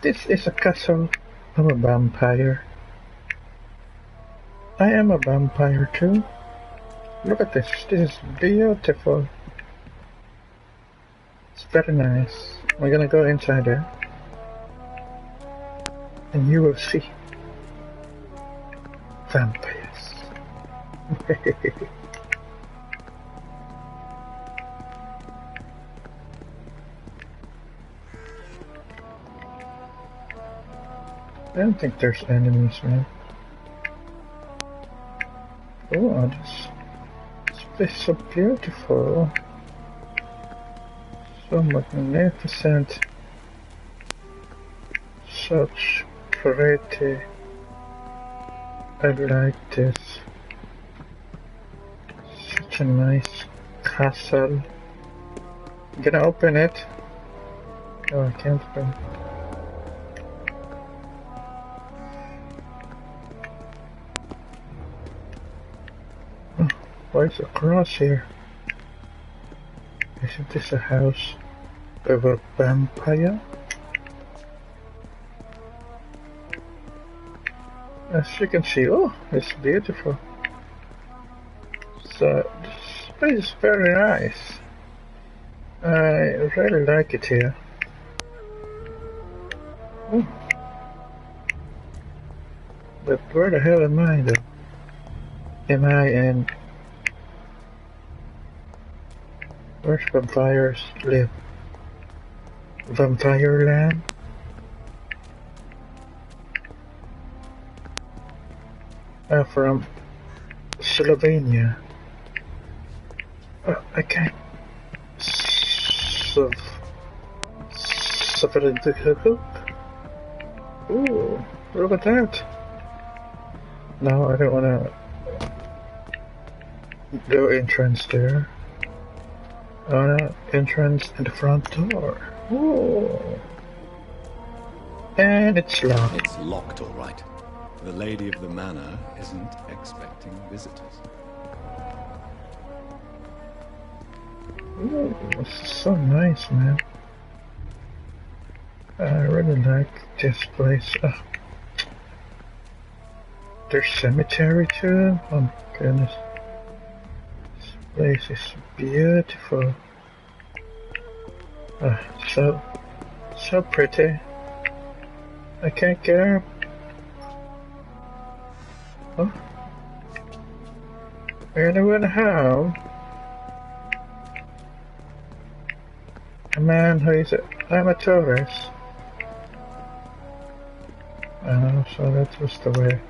This is a castle. I'm a vampire. I am a vampire too. Look at this. This is beautiful. It's very nice. We're gonna go inside there. And you will see vampires. I don't think there's enemies, man. Oh, this place is so beautiful. So magnificent. Such pretty. I like this. Such a nice castle. Gonna open it. Oh, I can't open it. Why is a cross here? Isn't this a house of a vampire? As you can see, oh, it's beautiful. So, this place is very nice. I really like it here. Oh. But where the hell am I though? Am I in... Where's vampires live? Vampire land? From Slovenia. Oh, I can't. Ooh, look at that. No, I don't wanna go entrance there. Entrance in the front door. Ooh. And it's locked. It's locked, all right. The lady of the manor isn't expecting visitors. Ooh, this is so nice, man. I really like this place. There's cemetery too. Oh my goodness. This place is beautiful. So pretty. I can't get up. Oh. Anyone home? A man who is I'm a tourist. So that was the way.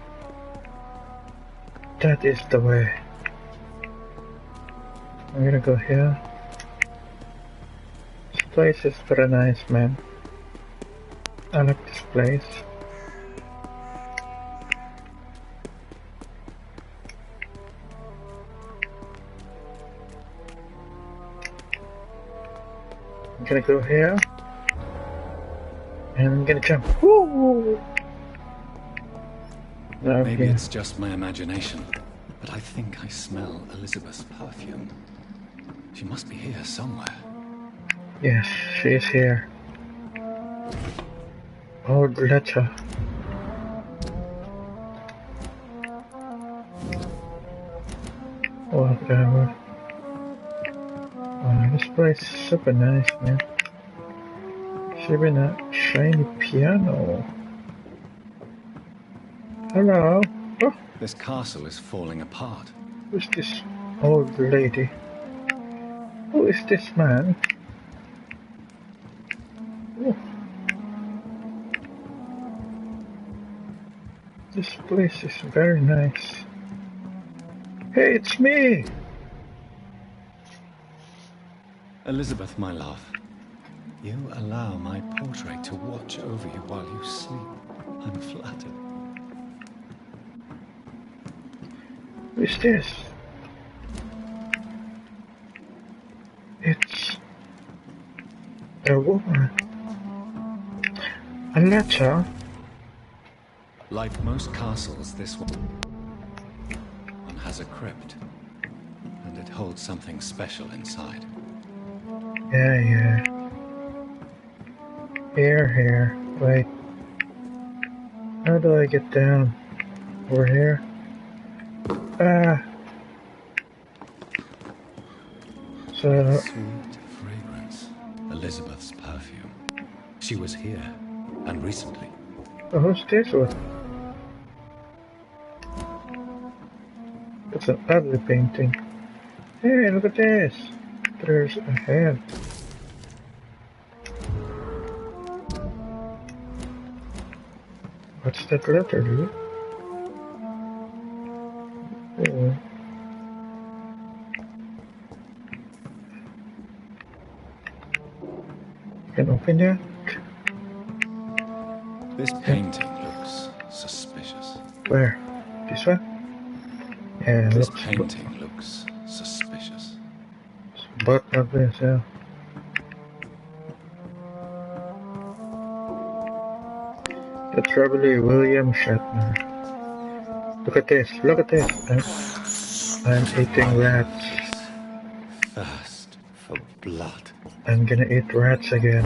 That is the way. I'm gonna go here. This place is very nice, man. I like this place. I'm gonna go here. And I'm gonna jump. Woo! Okay. Maybe it's just my imagination, but I think I smell Elizabeth's perfume. She must be here somewhere. Yes, she is here. Old letter. Whatever. Oh, this place is super nice, man. Even a shiny piano. Hello. Oh. This castle is falling apart. Who's this old lady? Who is this man? Oh. This place is very nice. Hey, it's me! Elizabeth, my love. You allow my portrait to watch over you while you sleep. I'm flattered. Who's this? It's a woman. A letter? Like most castles, this one has a crypt, and it holds something special inside. Yeah. Here. Wait. How do I get down? Over here? Ah! So... Sweet fragrance. Elizabeth's perfume. She was here, and recently. Oh, who's this one? It's an ugly painting. Hey, look at this! There's a head. What's that letter, dude? Oh. Can open that? This painting looks suspicious. Where? This one? Yeah, This looks painting looks suspicious. but ugly as hell. That's probably William Shatner. Look at this, look at this. I'm eating rats. Thirst for blood. I'm gonna eat rats again.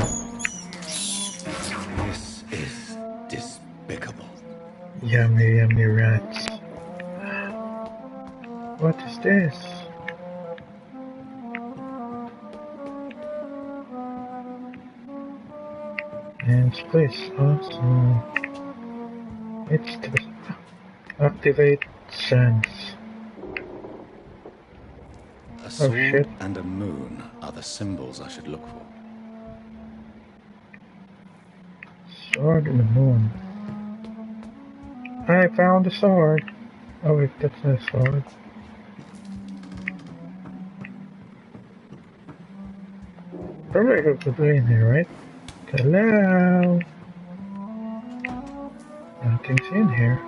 This is despicable. Yummy, yummy rats. What is this? And space, awesome. It's the activate sense. A sword shit. and a moon are the symbols I should look for. Sword in the moon. I found the sword. Oh wait, that's not a sword. Probably I could be in here, right? Hello? Nothing's in here.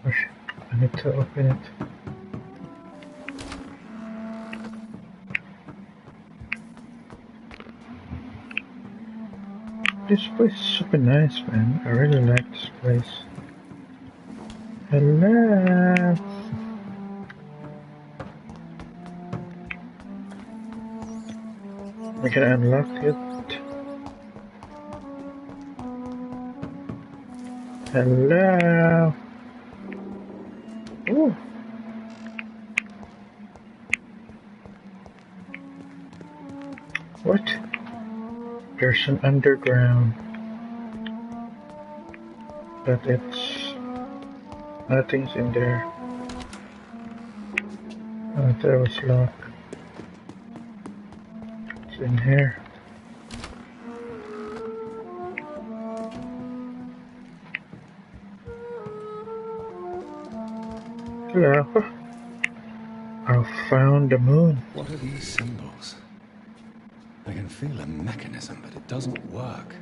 Oh shit, I need to open it. This place is super nice, man. I really like this place. Hello? We can unlock it. Hello? Ooh. What? There's an underground. But it's... nothing's in there. Oh, that was locked. It's in here. Hello. I found the moon. What are these symbols? I can feel a mechanism, but it doesn't work.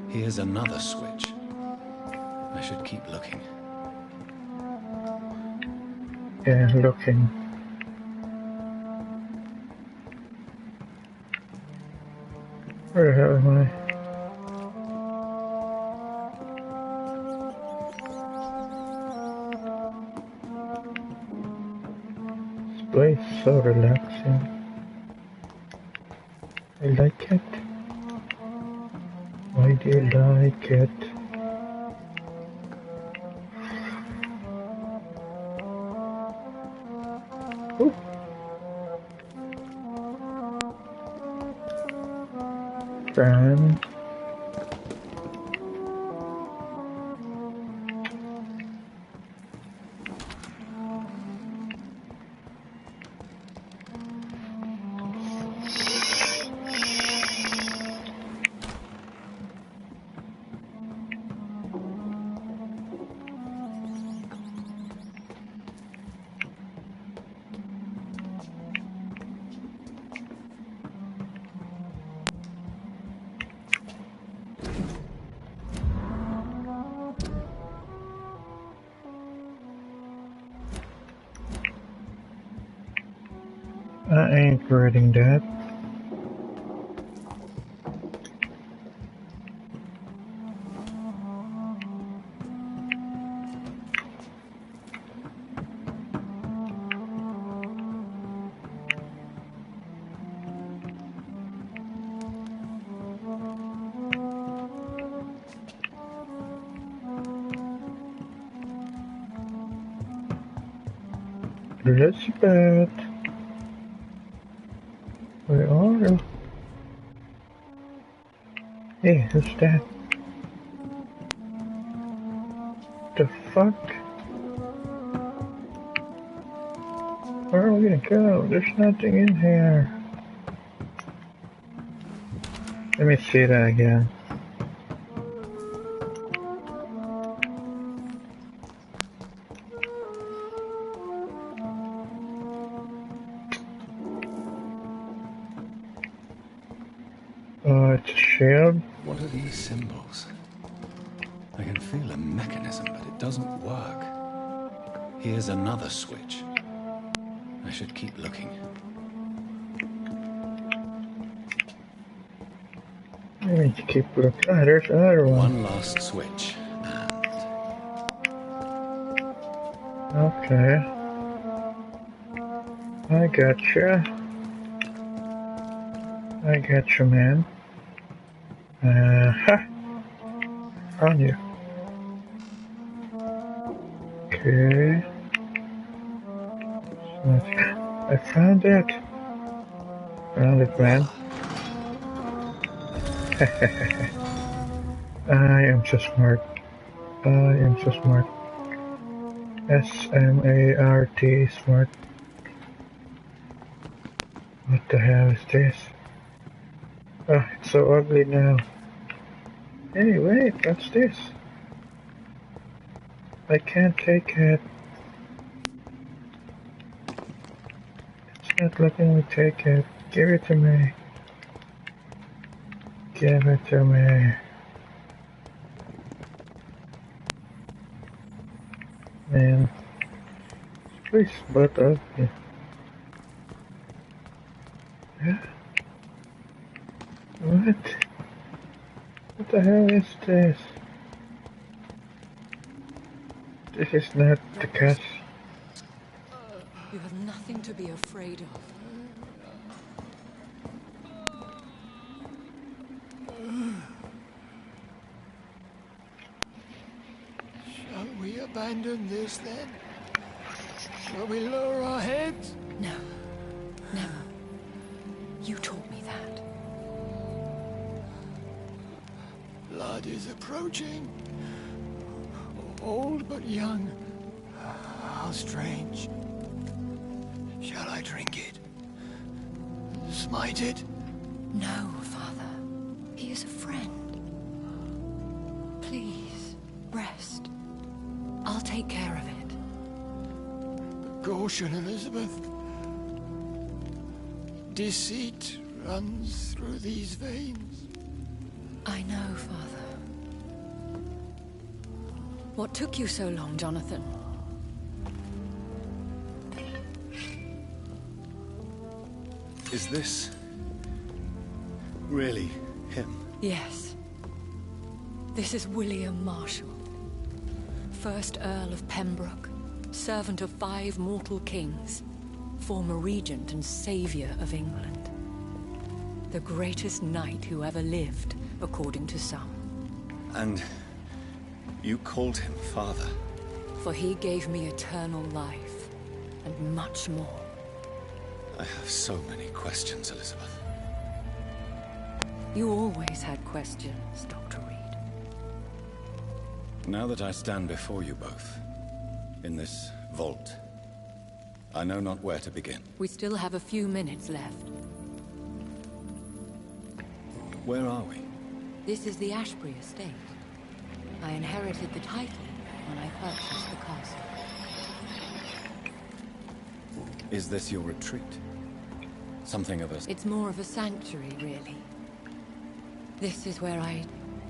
Here's another switch. I should keep looking. Yeah, looking. Where the hell am I? This place is so relaxing. I like it. Why do you like it? Ooh. Fan. I ain't reading that. Elizabeth, where are you? Hey, who's that? The fuck? Where are we gonna go? There's nothing in here. Let me see that again. It's a shield. What are these symbols? I can feel a mechanism, but it doesn't work. Here's another switch. I should keep looking. I need to keep looking. Ah, there's another one. One last switch, and... Okay. I gotcha. I gotcha, man. Ha! Found you. Okay. I found it. Found it, man. I am so smart. I am so smart. S-M-A-R-T, smart. What the hell is this? Oh, it's so ugly now. Anyway, what's this? I can't take it. It's not letting me take it. Give it to me. Give it to me. Man. Please, but ugly. Yeah? What? What the hell is this? This is not the cat. You have nothing to be afraid of. Shall we abandon this then? Shall we lower our heads? No. Never. You taught me that. Blood is approaching. Old but young. How strange. Shall I drink it? Smite it? No, Father. He is a friend. Please, rest. I'll take care of it. Caution, Elizabeth. Deceit runs through these veins. I know, Father. What took you so long, Jonathan? Is this... really him? Yes. This is William Marshall, 1st Earl of Pembroke, servant of 5 mortal kings, former regent and saviour of England. The greatest knight who ever lived, according to some. And you called him father? For he gave me eternal life, and much more. I have so many questions, Elizabeth. You always had questions, Dr. Reed. Now that I stand before you both, in this vault, I know not where to begin. We still have a few minutes left. Where are we? This is the Ashbury estate. I inherited the title when I purchased the castle. Is this your retreat? Something of a... It's more of a sanctuary, really. This is where I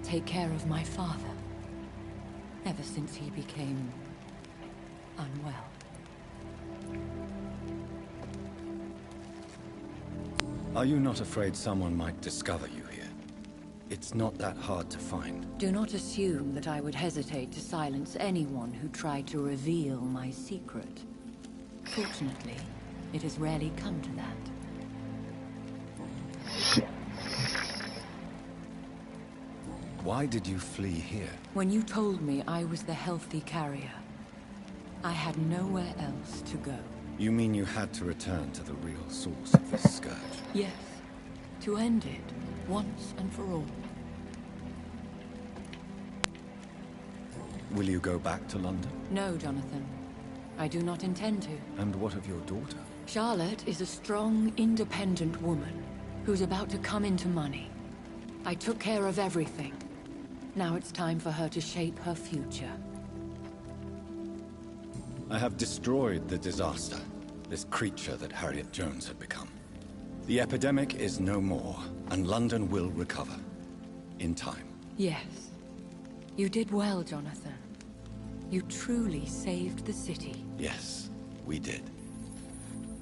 take care of my father. Ever since he became... unwell. Are you not afraid someone might discover you here? It's not that hard to find. Do not assume that I would hesitate to silence anyone who tried to reveal my secret. Fortunately, it has rarely come to that. Why did you flee here? When you told me I was the healthy carrier, I had nowhere else to go. You mean you had to return to the real source of this scourge? Yes, to end it, once and for all. Will you go back to London? No, Jonathan. I do not intend to. And what of your daughter? Charlotte is a strong, independent woman who's about to come into money. I took care of everything. Now it's time for her to shape her future. I have destroyed the disaster, this creature that Harriet Jones had become. The epidemic is no more, and London will recover. In time. Yes. You did well, Jonathan. You truly saved the city. Yes, we did.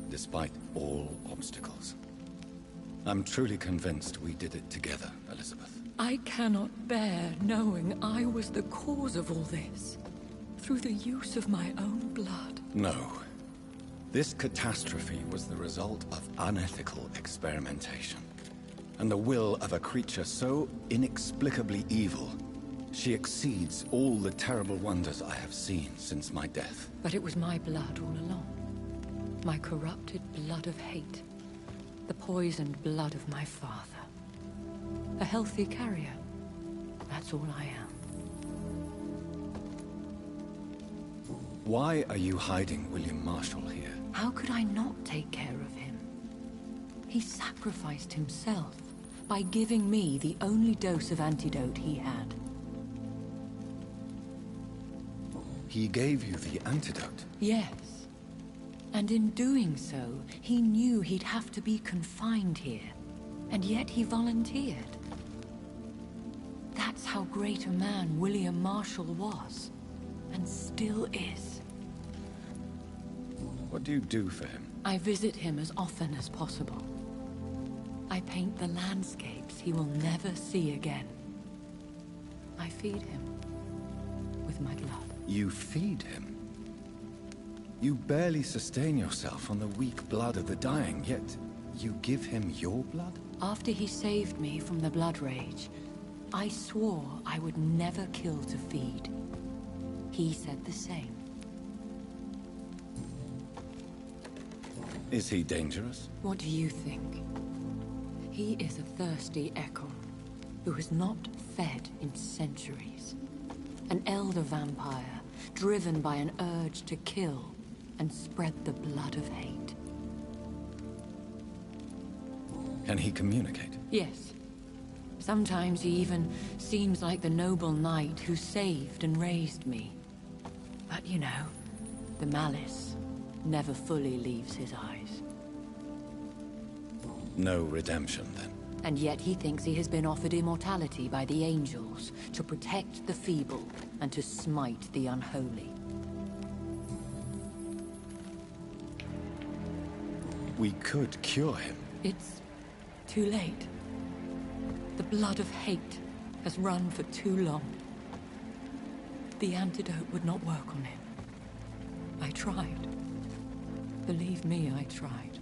Despite all obstacles. I'm truly convinced we did it together, Elizabeth. I cannot bear knowing I was the cause of all this. Through the use of my own blood. No. This catastrophe was the result of unethical experimentation. And the will of a creature so inexplicably evil, she exceeds all the terrible wonders I have seen since my death. But it was my blood all along. My corrupted blood of hate. The poisoned blood of my father. A healthy carrier. That's all I am. Why are you hiding William Marshall here? How could I not take care of him? He sacrificed himself by giving me the only dose of antidote he had. He gave you the antidote? Yes. And in doing so, he knew he'd have to be confined here. And yet he volunteered. That's how great a man William Marshall was. And still is. What do you do for him? I visit him as often as possible. I paint the landscapes he will never see again. I feed him with my blood. You feed him? You barely sustain yourself on the weak blood of the dying, yet you give him your blood? After he saved me from the blood rage, I swore I would never kill to feed. He said the same. Is he dangerous? What do you think? He is a thirsty echo who has not fed in centuries. An elder vampire, driven by an urge to kill and spread the blood of hate. Can he communicate? Yes. Sometimes he even seems like the noble knight who saved and raised me. But you know, the malice never fully leaves his eyes. No redemption, then? And yet he thinks he has been offered immortality by the angels to protect the feeble and to smite the unholy. We could cure him. It's too late. The blood of hate has run for too long. The antidote would not work on him. I tried. Believe me, I tried.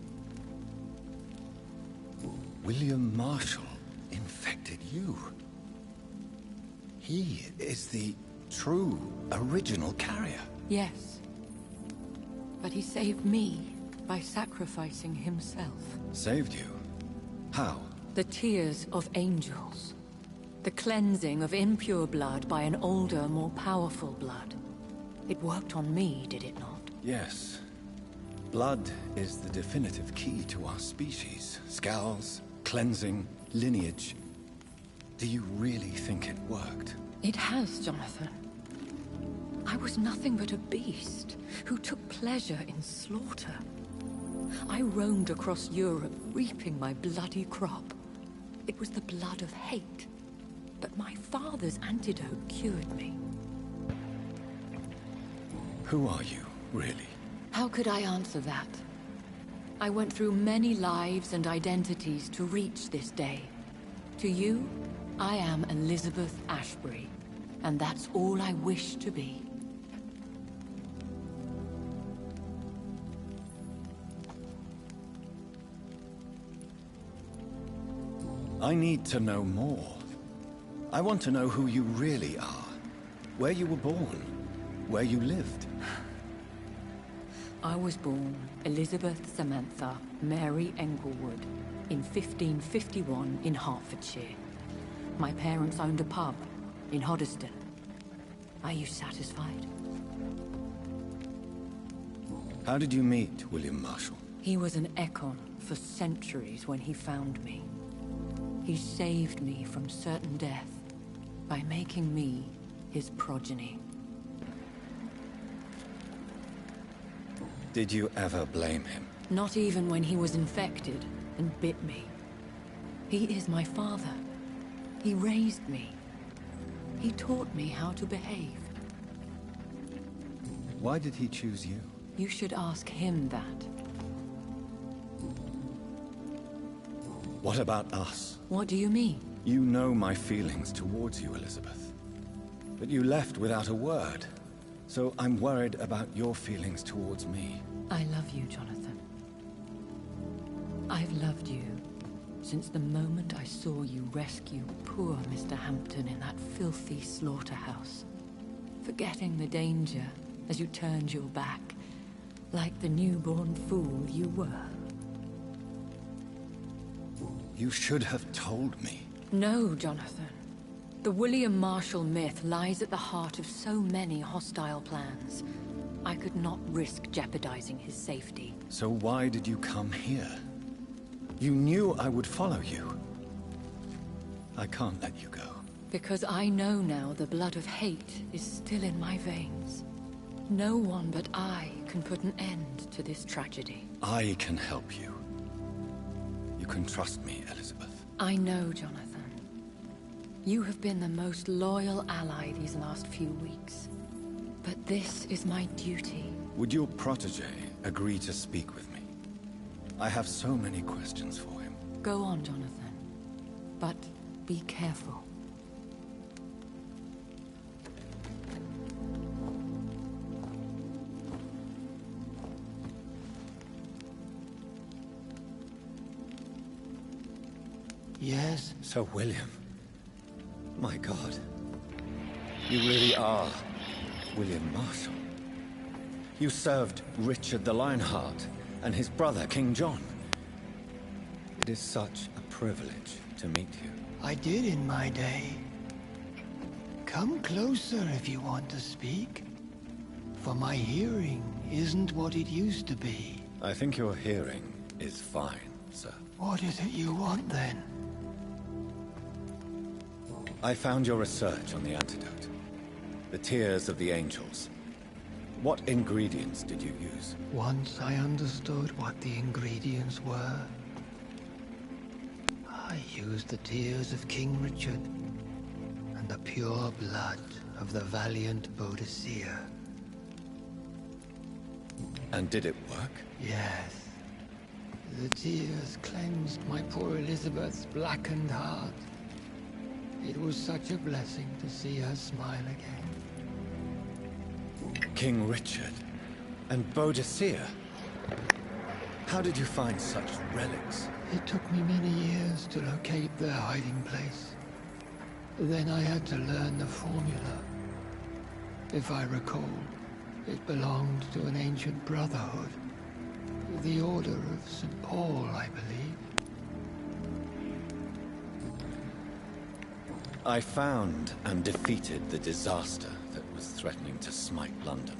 William Marshall infected you. He is the true, original carrier. Yes. But he saved me by sacrificing himself. Saved you? How? The tears of angels. The cleansing of impure blood by an older, more powerful blood. It worked on me, did it not? Yes. Blood is the definitive key to our species. Scowls, cleansing, lineage. Do you really think it worked? It has, Jonathan. I was nothing but a beast who took pleasure in slaughter. I roamed across Europe, reaping my bloody crop. It was the blood of hate. But my father's antidote cured me. Who are you, really? How could I answer that? I went through many lives and identities to reach this day. To you, I am Elizabeth Ashbury, and that's all I wish to be. I need to know more. I want to know who you really are. Where you were born. Where you lived. I was born Elizabeth Samantha Mary Englewood in 1551 in Hertfordshire. My parents owned a pub in Hoddesdon. Are you satisfied? How did you meet William Marshall? He was an Econ for centuries when he found me. He saved me from certain death by making me his progeny. Did you ever blame him? Not even when he was infected and bit me. He is my father. He raised me. He taught me how to behave. Why did he choose you? You should ask him that. What about us? What do you mean? You know my feelings towards you, Elizabeth. But you left without a word. So I'm worried about your feelings towards me. I love you, Jonathan. I've loved you since the moment I saw you rescue poor Mr. Hampton in that filthy slaughterhouse. Forgetting the danger as you turned your back, like the newborn fool you were. You should have told me. No, Jonathan. The William Marshall myth lies at the heart of so many hostile plans. I could not risk jeopardizing his safety. So why did you come here? You knew I would follow you. I can't let you go. Because I know now the blood of hate is still in my veins. No one but I can put an end to this tragedy. I can help you. You can trust me, Elizabeth. I know, Jonathan. You have been the most loyal ally these last few weeks. But this is my duty. Would your protege agree to speak with me? I have so many questions for him. Go on, Jonathan. But be careful. Yes? Sir William. My God. You really are William Marshall. You served Richard the Lionheart and his brother, King John. It is such a privilege to meet you. I did in my day. Come closer if you want to speak. For my hearing isn't what it used to be. I think your hearing is fine, sir. What is it you want then? I found your research on the antidote. The tears of the angels. What ingredients did you use? Once I understood what the ingredients were, I used the tears of King Richard and the pure blood of the valiant Boadicea. And did it work? Yes. The tears cleansed my poor Elizabeth's blackened heart. It was such a blessing to see her smile again. King Richard and Boadicea. How did you find such relics? It took me many years to locate their hiding place. Then I had to learn the formula. If I recall, it belonged to an ancient brotherhood. The Order of St. Paul, I believe. I found and defeated the disaster that was threatening to smite London.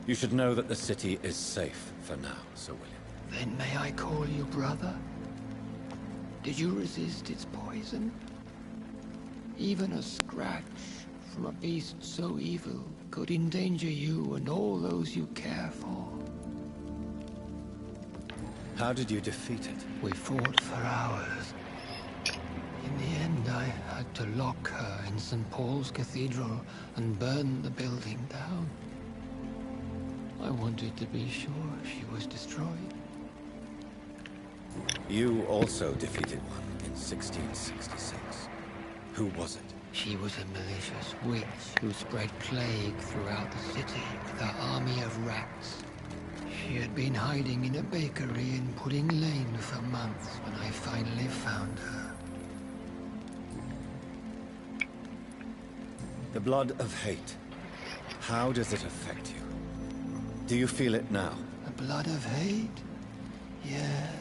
You should know that the city is safe for now, Sir William. Then may I call you brother? Did you resist its poison? Even a scratch from a beast so evil could endanger you and all those you care for. How did you defeat it? We fought for hours. In the end, I had to lock her in St. Paul's Cathedral and burn the building down. I wanted to be sure she was destroyed. You also defeated one in 1666. Who was it? She was a malicious witch who spread plague throughout the city with her army of rats. She had been hiding in a bakery in Pudding Lane for months when I finally found her. The blood of hate. How does it affect you? Do you feel it now? The blood of hate? Yes.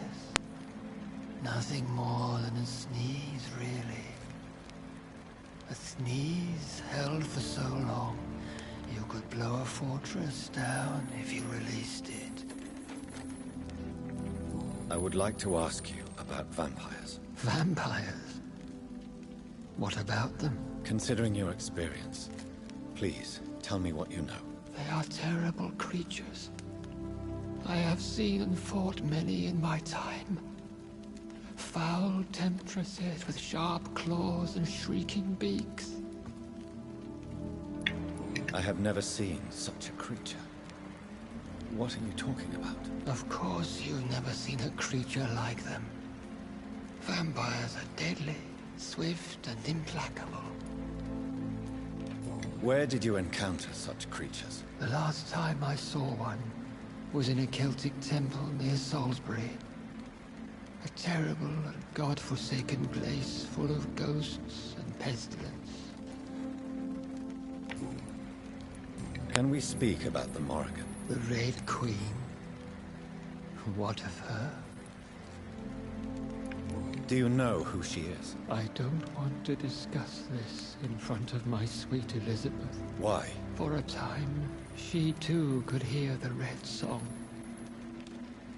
Nothing more than a sneeze, really. A sneeze held for so long, you could blow a fortress down if you released it. I would like to ask you about vampires. Vampires? What about them? Considering your experience, please tell me what you know. They are terrible creatures. I have seen and fought many in my time. Foul temptresses with sharp claws and shrieking beaks. I have never seen such a creature. What are you talking about? Of course you've never seen a creature like them. Vampires are deadly, swift and implacable. Where did you encounter such creatures? The last time I saw one was in a Celtic temple near Salisbury. A terrible and god-forsaken place full of ghosts and pestilence. Can we speak about the Morrigan? The Red Queen? What of her? Do you know who she is? I don't want to discuss this in front of my sweet Elizabeth. Why? For a time, she too could hear the Red Song.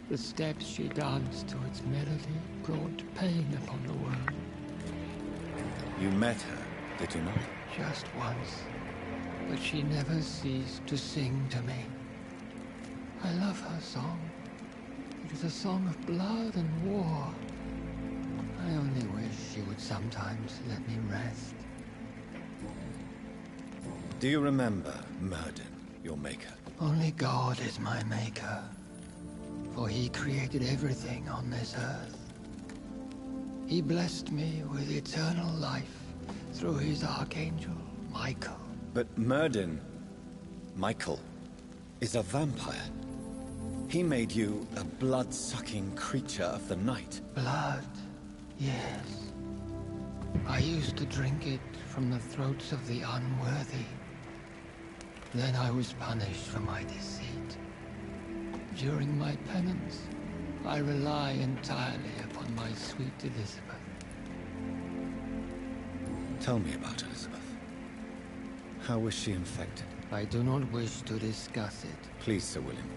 The steps she danced to its melody brought pain upon the world. You met her, did you not? Just once, but she never ceased to sing to me. I love her song. It is a song of blood and war. I only wish she would sometimes let me rest. Do you remember Myrddin, your maker? Only God is my maker, for he created everything on this earth. He blessed me with eternal life through his archangel, Michael. But Myrddin, Michael, is a vampire. He made you a blood-sucking creature of the night. Blood, yes. I used to drink it from the throats of the unworthy. Then I was punished for my deceit. During my penance, I rely entirely upon my sweet Elizabeth. Tell me about Elizabeth. How was she infected? I do not wish to discuss it. Please, Sir William.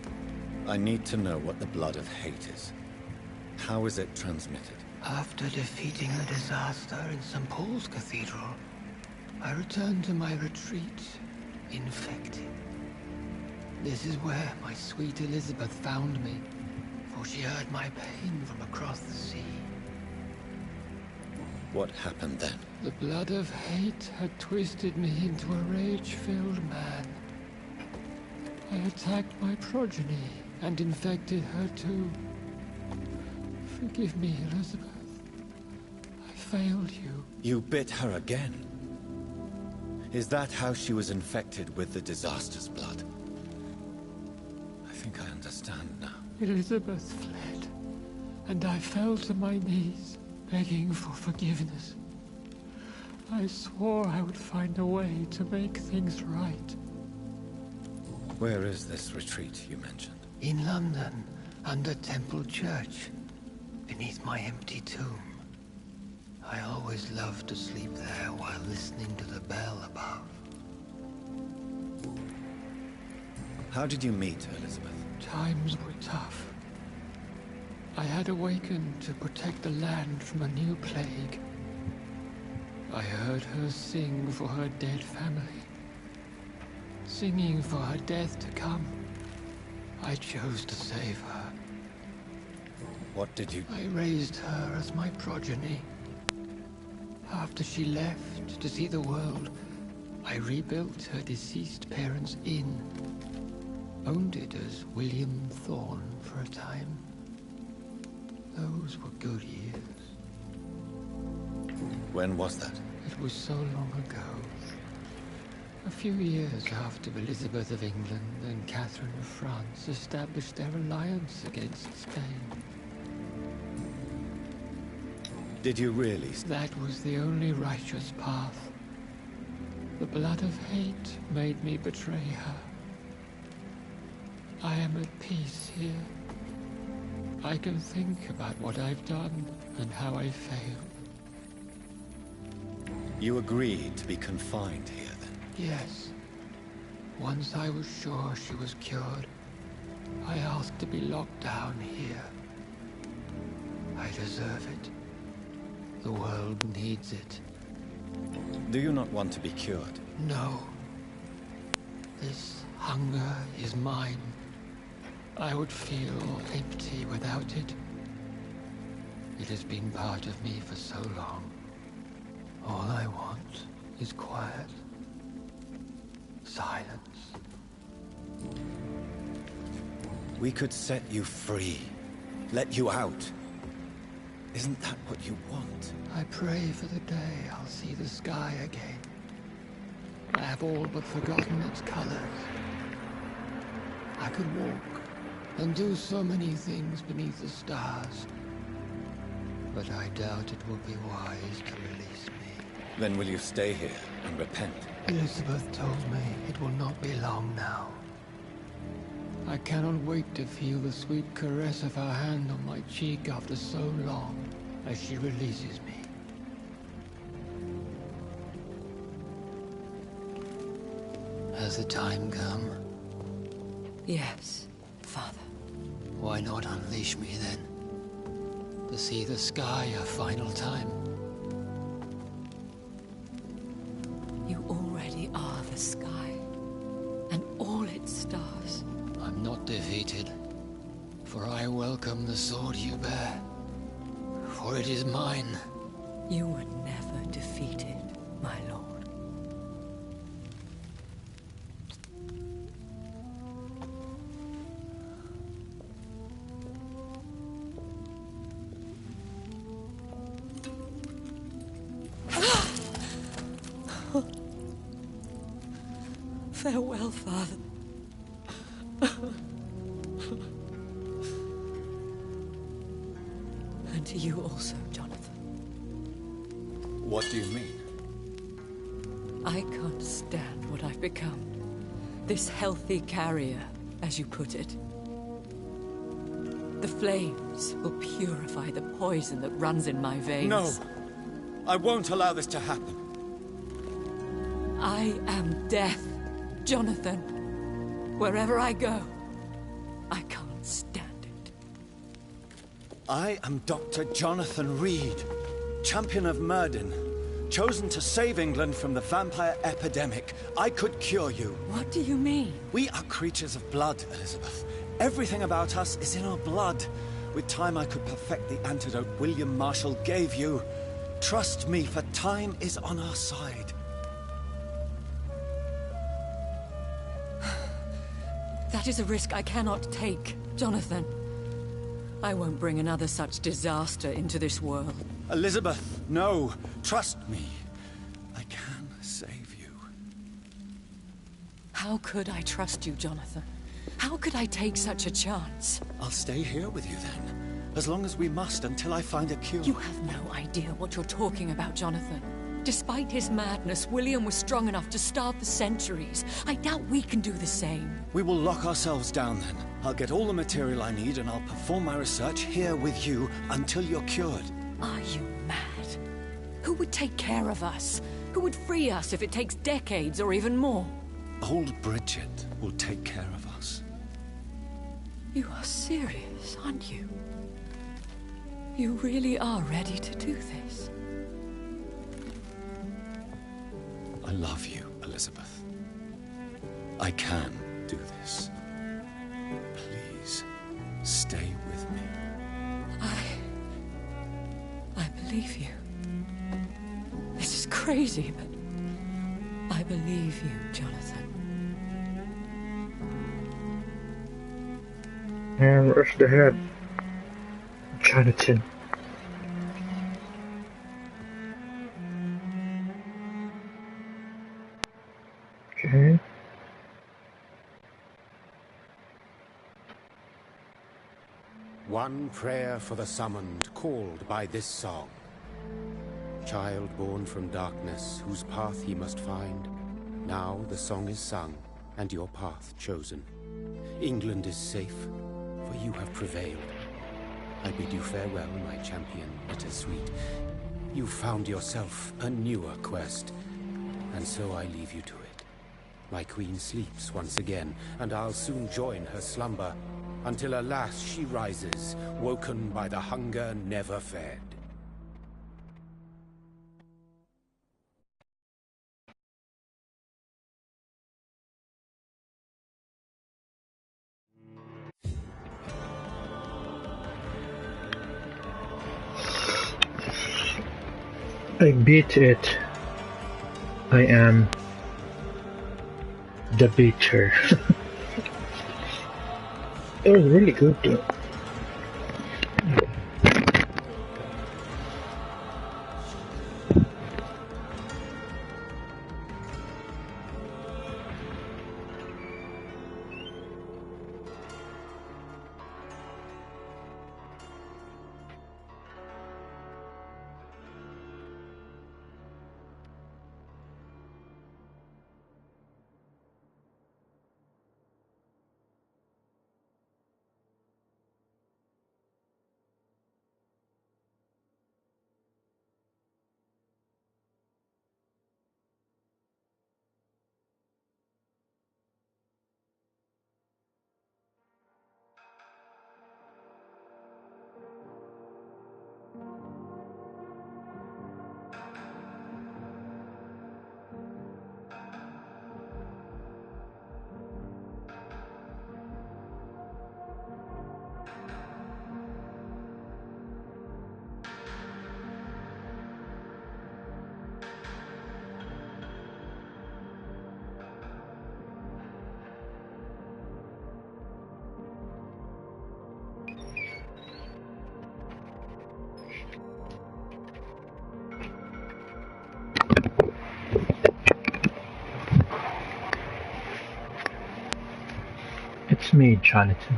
I need to know what the blood of hate is. How is it transmitted? After defeating a disaster in St. Paul's Cathedral, I returned to my retreat, infected. This is where my sweet Elizabeth found me, for she heard my pain from across the sea. What happened then? The blood of hate had twisted me into a rage-filled man. I attacked my progeny and infected her too. Forgive me, Elizabeth. I failed you. You bit her again? Is that how she was infected with the disaster's blood? I think I understand now. Elizabeth fled, and I fell to my knees, begging for forgiveness. I swore I would find a way to make things right. Where is this retreat you mentioned? In London, under Temple Church, beneath my empty tomb. I always loved to sleep there while listening to the bell above. How did you meet Elizabeth? Times were tough. I had awakened to protect the land from a new plague. I heard her sing for her dead family. Singing for her death to come. I chose to save her. What did you... I raised her as my progeny. After she left to see the world, I rebuilt her deceased parents' inn. Owned it as William Thorne for a time. Those were good years. When was that? It was so long ago. A few years after Elizabeth of England and Catherine of France established their alliance against Spain. Did you really? That was the only righteous path. The blood of hate made me betray her. I am at peace here. I can think about what I've done and how I failed. You agreed to be confined here, then? Yes. Once I was sure she was cured, I asked to be locked down here. I deserve it. The world needs it. Do you not want to be cured? No. This hunger is mine. I would feel empty without it. It has been part of me for so long. All I want is quiet. Silence. We could set you free. Let you out. Isn't that what you want? I pray for the day I'll see the sky again. I have all but forgotten its colors. I could walk and do so many things beneath the stars. But I doubt it will be wise to release me. Then will you stay here and repent? Elizabeth told me it will not be long now. I cannot wait to feel the sweet caress of her hand on my cheek after so long, as she releases me. Has the time come? Yes, Father. Why not unleash me then? To see the sky a final time. You already are the sky, and all its stars. I'm not defeated, for I welcome the sword you bear, for it is mine. You were never defeated, my lord. Farewell, Father. And to you also, Jonathan. What do you mean? I can't stand what I've become. This healthy carrier, as you put it. The flames will purify the poison that runs in my veins. No! I won't allow this to happen. I am death, Jonathan. Wherever I go, I can't stand it. I am Dr. Jonathan Reed, champion of Myrddin, chosen to save England from the vampire epidemic. I could cure you. What do you mean? We are creatures of blood, Elizabeth. Everything about us is in our blood. With time, I could perfect the antidote William Marshall gave you. Trust me, for time is on our side. That is a risk I cannot take, Jonathan. I won't bring another such disaster into this world. Elizabeth, no. Trust me. I can save you. How could I trust you, Jonathan? How could I take such a chance? I'll stay here with you then. As long as we must, until I find a cure. You have no idea what you're talking about, Jonathan. Despite his madness, William was strong enough to start the centuries. I doubt we can do the same. We will lock ourselves down then. I'll get all the material I need and I'll perform my research here with you until you're cured. Are you mad? Who would take care of us? Who would free us if it takes decades or even more? Old Bridget will take care of us. You are serious, aren't you? You really are ready to do this? I love you, Elizabeth. I can do this. Please, stay with me. I believe you. This is crazy, but I believe you, Jonathan. And rush the head. Jonathan. Okay. One prayer for the summoned, called by this song. Child born from darkness, whose path he must find. Now the song is sung, and your path chosen. England is safe, for you have prevailed. I bid you farewell, my champion, bittersweet. You found yourself a newer quest, and so I leave you to it. My queen sleeps once again, and I'll soon join her slumber, until alas she rises, woken by the hunger never fed. I beat it. I am the beater. It was really good though. It's me, Jonathan.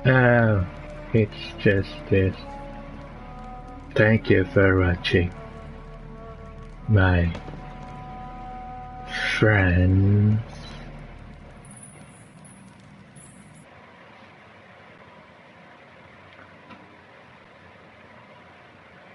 Oh, it's just this. Thank you for watching, my friends.